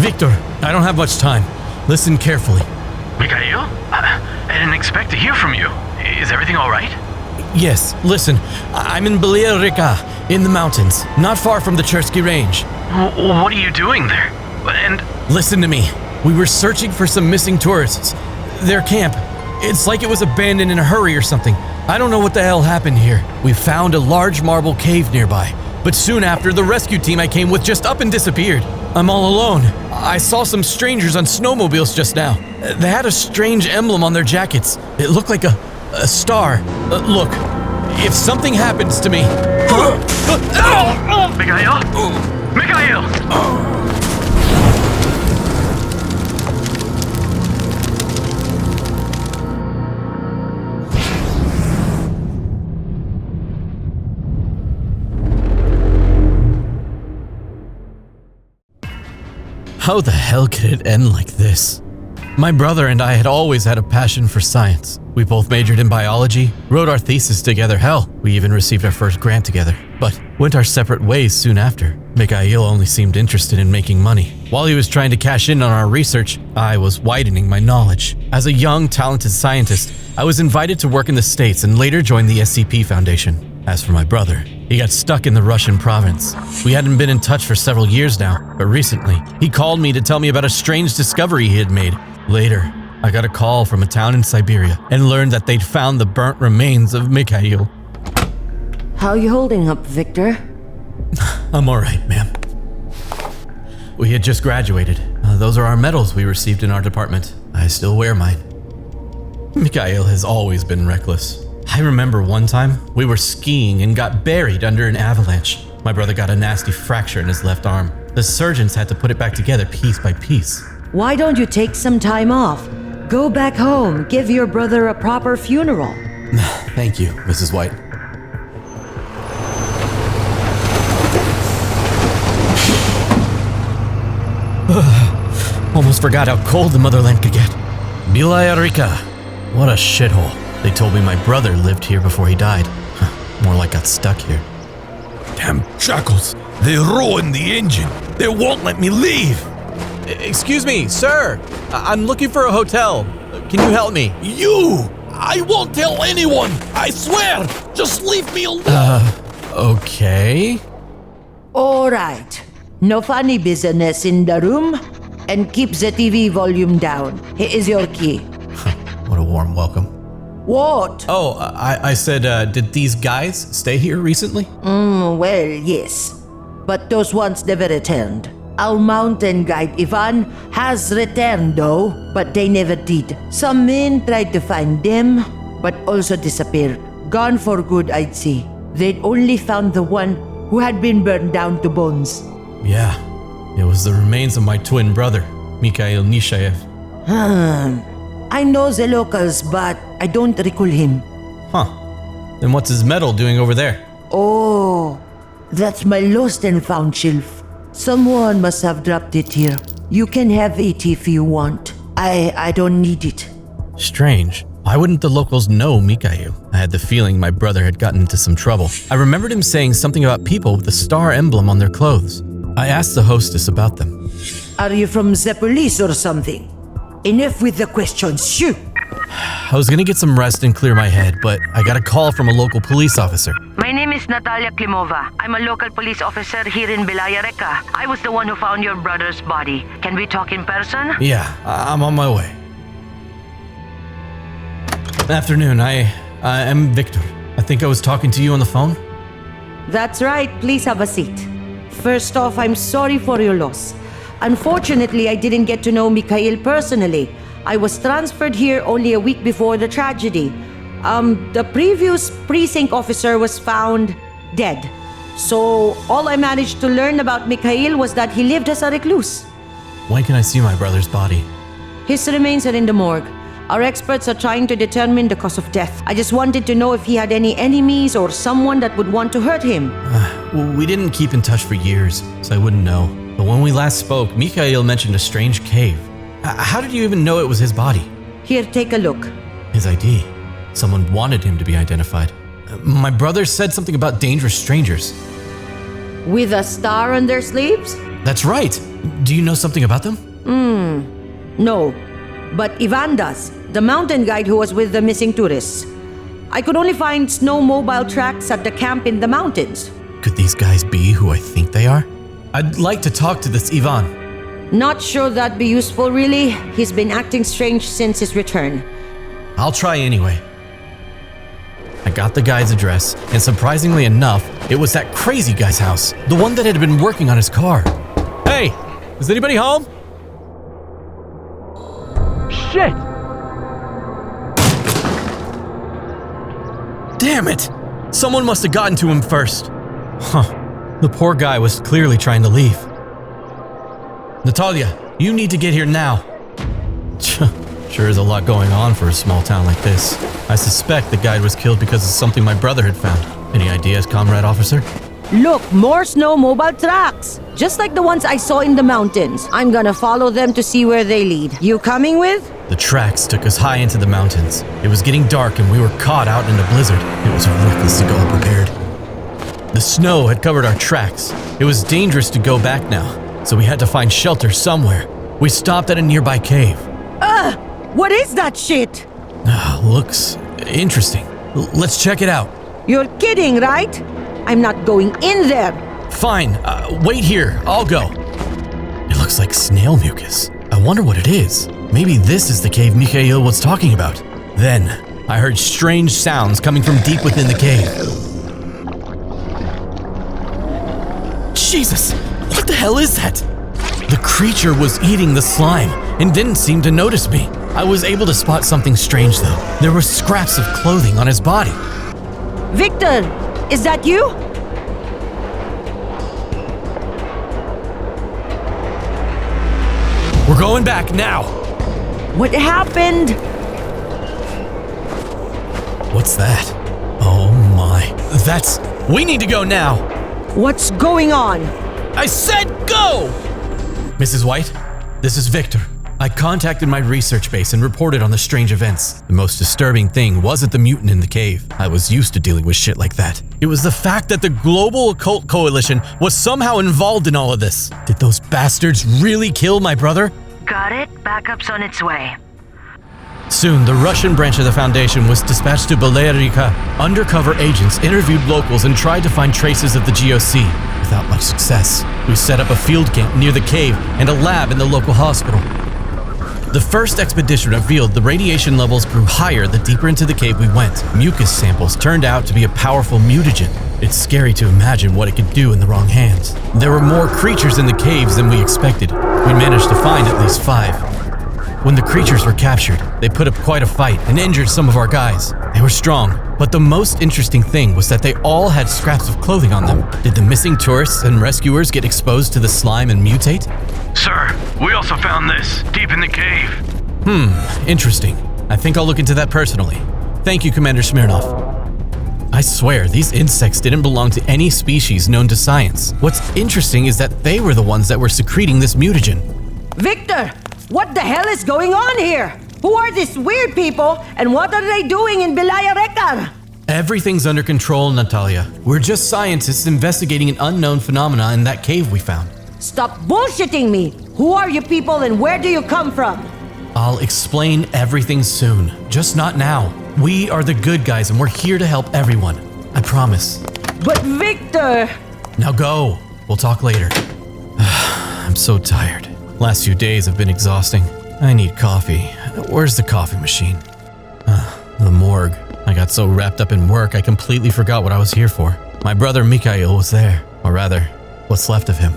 Victor, I don't have much time. Listen carefully. Mikhail? I didn't expect to hear from you. Is everything all right? Yes, listen. I'm in Siberia, in the mountains, not far from the Chersky Range. What are you doing there? And... Listen to me. We were searching for some missing tourists. Their camp. It's like it was abandoned in a hurry or something. I don't know what the hell happened here. We found a large marble cave nearby. But soon after, the rescue team I came with just up and disappeared. I'm all alone. I saw some strangers on snowmobiles just now. They had a strange emblem on their jackets. It looked like a star. Look, if something happens to me... Mikhail? Mikhail! How the hell could it end like this? My brother and I had always had a passion for science. We both majored in biology, wrote our thesis together, hell, we even received our first grant together. But went our separate ways soon after. Mikhail only seemed interested in making money. While he was trying to cash in on our research, I was widening my knowledge. As a young, talented scientist, I was invited to work in the States and later joined the SCP Foundation. As for my brother, he got stuck in the Russian province. We hadn't been in touch for several years now, but recently, he called me to tell me about a strange discovery he had made. Later, I got a call from a town in Siberia and learned that they'd found the burnt remains of Mikhail. How you holding up, Victor? I'm alright, ma'am. We had just graduated. Those are our medals we received in our department. I still wear mine. Mikhail has always been reckless. I remember one time, we were skiing and got buried under an avalanche. My brother got a nasty fracture in his left arm. The surgeons had to put it back together piece by piece. Why don't you take some time off? Go back home, give your brother a proper funeral. Thank you, Mrs. White. Almost forgot how cold the motherland could get. Siberia, what a shithole. They told me my brother lived here before he died. More like got stuck here. Damn jackals. They ruined the engine. They won't let me leave. Excuse me, sir. I'm looking for a hotel. Can you help me? You! I won't tell anyone! I swear! Just leave me alone! Okay. Alright. No funny business in the room. And keep the TV volume down. Here is your key. What a warm welcome. What? Oh, I said, did these guys stay here recently? Well, yes. But those ones never returned. Our mountain guide Ivan has returned though, but they never did. Some men tried to find them, but also disappeared. Gone for good, I'd say. They'd only found the one who had been burned down to bones. Yeah, it was the remains of my twin brother, Mikhail Nishayev. I know the locals, but I don't recall him. Huh. Then what's his medal doing over there? Oh, that's my lost and found shelf. Someone must have dropped it here. You can have it if you want. I don't need it. Strange. Why wouldn't the locals know Mikhail? I had the feeling my brother had gotten into some trouble. I remembered him saying something about people with the star emblem on their clothes. I asked the hostess about them. Are you from the police or something? Enough with the questions, shoot! I was gonna get some rest and clear my head, but I got a call from a local police officer. My name is Natalia Klimova. I'm a local police officer here in Siberia. I was the one who found your brother's body. Can we talk in person? Yeah, I'm on my way. Afternoon, I am Victor. I think I was talking to you on the phone? That's right, please have a seat. First off, I'm sorry for your loss. Unfortunately, I didn't get to know Mikhail personally. I was transferred here only a week before the tragedy. The previous precinct officer was found dead. So all I managed to learn about Mikhail was that he lived as a recluse. When can I see my brother's body? His remains are in the morgue. Our experts are trying to determine the cause of death. I just wanted to know if he had any enemies or someone that would want to hurt him. Well, we didn't keep in touch for years, so I wouldn't know. But when we last spoke, Mikhail mentioned a strange cave. How did you even know it was his body? Here, take a look. His ID. Someone wanted him to be identified. My brother said something about dangerous strangers. With a star on their sleeves? That's right. Do you know something about them? No, but Ivan does, the mountain guide who was with the missing tourists. I could only find snowmobile tracks at the camp in the mountains. Could these guys be who I think they are? I'd like to talk to this Ivan. Not sure that'd be useful, really. He's been acting strange since his return. I'll try anyway. I got the guy's address, and surprisingly enough, it was that crazy guy's house, the one that had been working on his car. Hey, is anybody home? Shit! Damn it! Someone must have gotten to him first. Huh. The poor guy was clearly trying to leave. Natalia, you need to get here now. Sure is a lot going on for a small town like this. I suspect the guide was killed because of something my brother had found. Any ideas, comrade officer? Look, more snowmobile tracks, just like the ones I saw in the mountains. I'm gonna follow them to see where they lead. You coming with? The tracks took us high into the mountains. It was getting dark and we were caught out in a blizzard. It was reckless to go unprepared. The snow had covered our tracks. It was dangerous to go back now, so we had to find shelter somewhere. We stopped at a nearby cave. What is that shit? Looks interesting. Let's check it out. You're kidding, right? I'm not going in there. Fine, wait here. I'll go. It looks like snail mucus. I wonder what it is. Maybe this is the cave Mikhail was talking about. Then, I heard strange sounds coming from deep within the cave. Jesus! What the hell is that? The creature was eating the slime and didn't seem to notice me. I was able to spot something strange though. There were scraps of clothing on his body. Victor, is that you? We're going back now. What happened? What's that? Oh my. We need to go now. What's going on? I said go! Mrs. White, this is Victor. I contacted my research base and reported on the strange events. The most disturbing thing wasn't the mutant in the cave. I was used to dealing with shit like that. It was the fact that the Global Occult Coalition was somehow involved in all of this. Did those bastards really kill my brother? Got it? Backup's on its way. Soon, the Russian branch of the Foundation was dispatched to Belaya. Undercover agents interviewed locals and tried to find traces of the GOC. Without much success, we set up a field camp near the cave and a lab in the local hospital. The first expedition revealed the radiation levels grew higher the deeper into the cave we went. Mucus samples turned out to be a powerful mutagen. It's scary to imagine what it could do in the wrong hands. There were more creatures in the caves than we expected. We managed to find at least 5. When the creatures were captured, they put up quite a fight and injured some of our guys. They were strong, but the most interesting thing was that they all had scraps of clothing on them. Did the missing tourists and rescuers get exposed to the slime and mutate? Sir, we also found this, deep in the cave. Interesting. I think I'll look into that personally. Thank you, Commander Smirnov. I swear, these insects didn't belong to any species known to science. What's interesting is that they were the ones that were secreting this mutagen. Victor, what the hell is going on here? Who are these weird people and what are they doing in Belaya? Everything's under control, Natalia. We're just scientists investigating an unknown phenomena in that cave we found. Stop bullshitting me! Who are you people and where do you come from? I'll explain everything soon, just not now. We are the good guys and we're here to help everyone. I promise. But Victor! Now go. We'll talk later. I'm so tired. Last few days have been exhausting. I need coffee. Where's the coffee machine? The morgue. I got so wrapped up in work, I completely forgot what I was here for. My brother Mikhail was there. Or rather, what's left of him.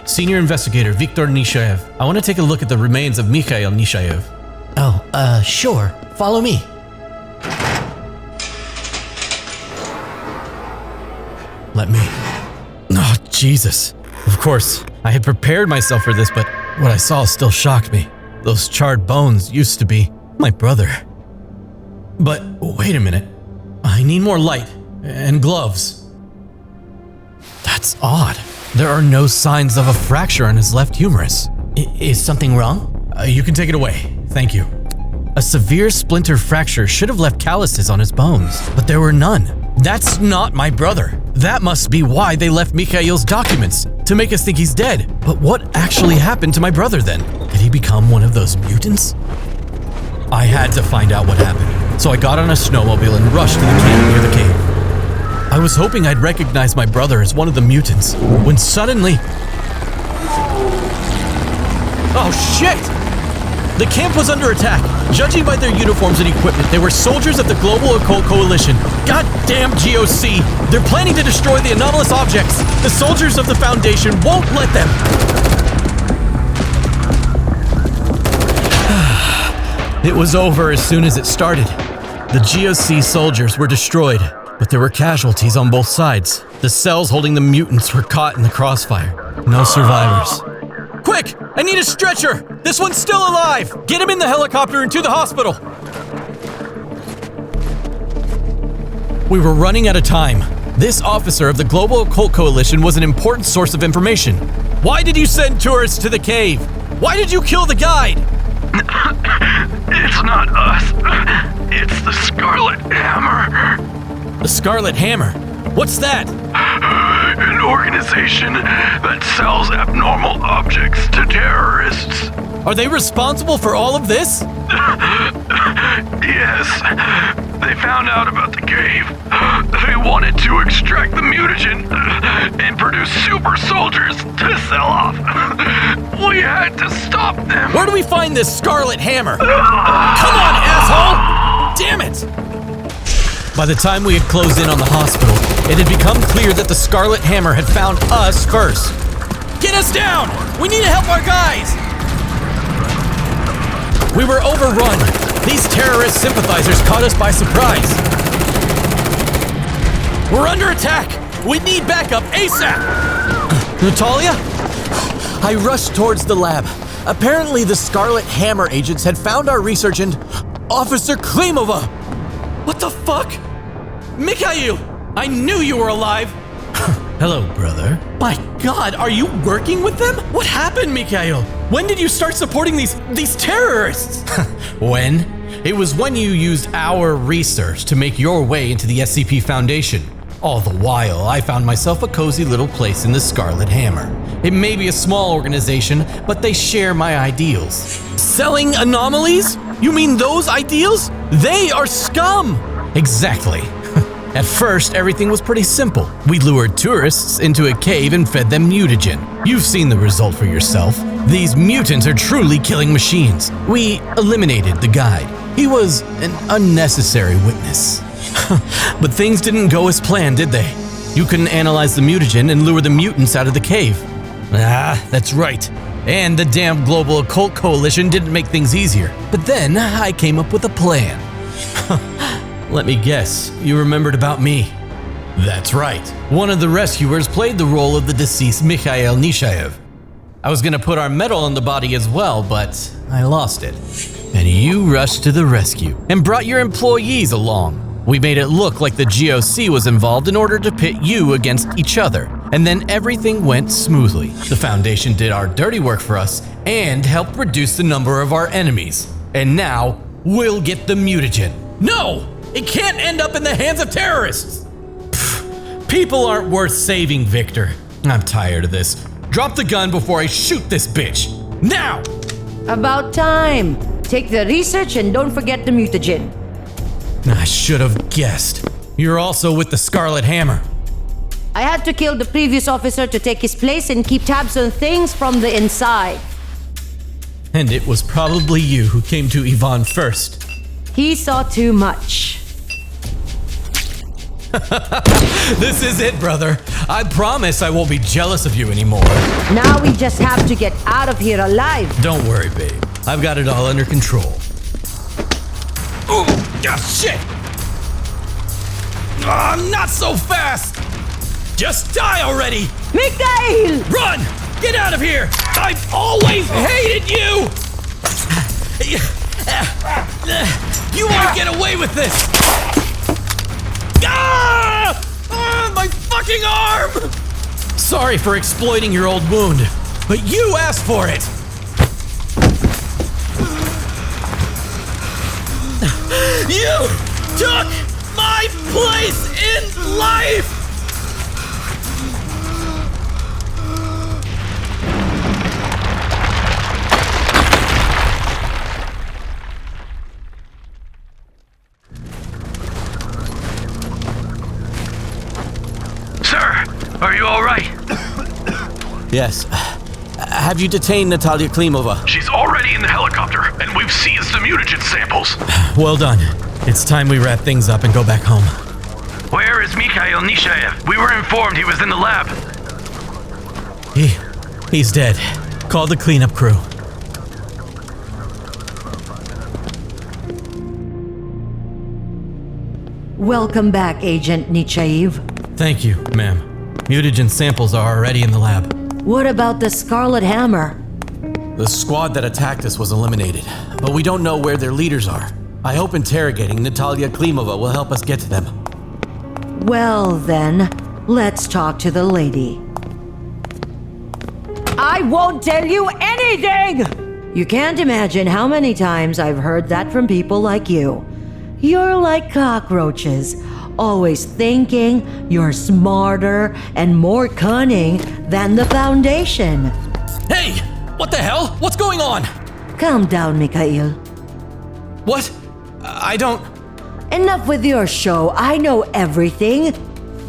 Senior Investigator Viktor Nishayev. I want to take a look at the remains of Mikhail Nishayev. Oh, sure. Follow me. Let me. Oh, Jesus. Of course, I had prepared myself for this, but what I saw still shocked me. Those charred bones used to be my brother. But wait a minute. I need more light and gloves. That's odd. There are no signs of a fracture in his left humerus. Is something wrong? You can take it away. Thank you. A severe splinter fracture should have left calluses on his bones, but there were none. That's not my brother. That must be why they left Mikhail's documents, to make us think he's dead. But what actually happened to my brother then? Did he become one of those mutants? I had to find out what happened, so I got on a snowmobile and rushed to the camp near the cave. I was hoping I'd recognize my brother as one of the mutants, when suddenly... Oh shit! The camp was under attack. Judging by their uniforms and equipment, they were soldiers of the Global Occult Coalition. Goddamn GOC! They're planning to destroy the anomalous objects. The soldiers of the Foundation won't let them. It was over as soon as it started. The GOC soldiers were destroyed, but there were casualties on both sides. The cells holding the mutants were caught in the crossfire. No survivors. Quick! I need a stretcher! This one's still alive! Get him in the helicopter and to the hospital! We were running out of time. This officer of the Global Occult Coalition was an important source of information. Why did you send tourists to the cave? Why did you kill the guide? It's not us. It's the Scarlet Hammer. The Scarlet Hammer? What's that? An organization that sells abnormal objects to terrorists. Are they responsible for all of this? Yes. They found out about the cave. They wanted to extract the mutagen and produce super soldiers to sell off. We had to stop them. Where do we find this Scarlet Hammer? Come on, asshole! Damn it! By the time we had closed in on the hospital, it had become clear that the Scarlet Hammer had found us first. Get us down! We need to help our guys! We were overrun. These terrorist sympathizers caught us by surprise. We're under attack! We need backup ASAP! Natalia? I rushed towards the lab. Apparently the Scarlet Hammer agents had found our research and... Officer Klimova! What the fuck? Mikhail! I knew you were alive! Hello, brother. My god, are you working with them? What happened, Mikhail? When did you start supporting these terrorists? When? It was when you used our research to make your way into the SCP Foundation. All the while, I found myself a cozy little place in the Scarlet Hammer. It may be a small organization, but they share my ideals. Selling anomalies? You mean those ideals? They are scum! Exactly. At first, everything was pretty simple. We lured tourists into a cave and fed them mutagen. You've seen the result for yourself. These mutants are truly killing machines. We eliminated the guide. He was an unnecessary witness. But things didn't go as planned, did they? You couldn't analyze the mutagen and lure the mutants out of the cave. Ah, that's right. And the damn Global Occult Coalition didn't make things easier. But then I came up with a plan. Let me guess, you remembered about me. That's right. One of the rescuers played the role of the deceased Mikhail Nishayev. I was gonna put our medal on the body as well, but I lost it. And you rushed to the rescue and brought your employees along. We made it look like the GOC was involved in order to pit you against each other. And then everything went smoothly. The Foundation did our dirty work for us and helped reduce the number of our enemies. And now, we'll get the mutagen. No! It can't end up in the hands of terrorists! Pfft, people aren't worth saving, Victor. I'm tired of this. Drop the gun before I shoot this bitch. Now! About time. Take the research and don't forget the mutagen. I should have guessed. You're also with the Scarlet Hammer. I had to kill the previous officer to take his place and keep tabs on things from the inside. And it was probably you who came to Ivan first. He saw too much. This is it, brother. I promise I won't be jealous of you anymore. Now we just have to get out of here alive. Don't worry, babe. I've got it all under control. Ooh, ah, shit! Not so fast! Just die already! Mikhail! Run! Get out of here! I've always hated you! You won't get away with this! Ah! Ah, my fucking arm! Sorry for exploiting your old wound, but you asked for it! You took my place in life! Sir, are you all right? Yes. Have you detained Natalia Klimova? She's already in the helicopter, and we've seized the mutagen samples. Well done. It's time we wrap things up and go back home. Where is Mikhail Nishayev? We were informed he was in the lab. He's dead. Call the cleanup crew. Welcome back, Agent Nichaev. Thank you, ma'am. Mutagen samples are already in the lab. What about the Scarlet Hammer? The squad that attacked us was eliminated, but we don't know where their leaders are. I hope interrogating Natalia Klimova will help us get to them. Well then, let's talk to the lady. I won't tell you anything! You can't imagine how many times I've heard that from people like you. You're like cockroaches, always thinking you're smarter and more cunning than the Foundation. Hey! What the hell? What's going on? Calm down, Mikhail. What? I don't... Enough with your show. I know everything.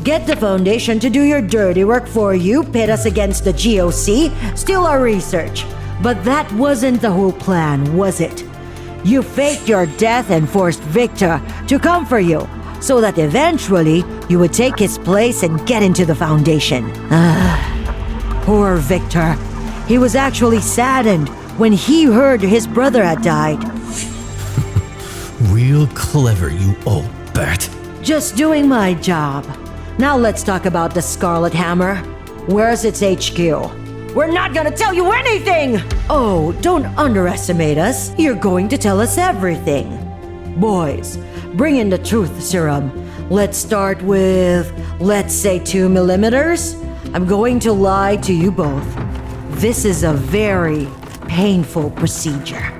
Get the Foundation to do your dirty work for you, pit us against the GOC, steal our research. But that wasn't the whole plan, was it? You faked your death and forced Victor to come for you, so that eventually you would take his place and get into the Foundation. Poor Victor. He was actually saddened when he heard his brother had died. Real clever, you old bat. Just doing my job. Now let's talk about the Scarlet Hammer. Where's its HQ? We're not gonna tell you anything! Oh, don't underestimate us. You're going to tell us everything. Boys, bring in the truth serum. Let's start with, let's say 2 millimeters. I'm going to lie to you both. This is a very painful procedure.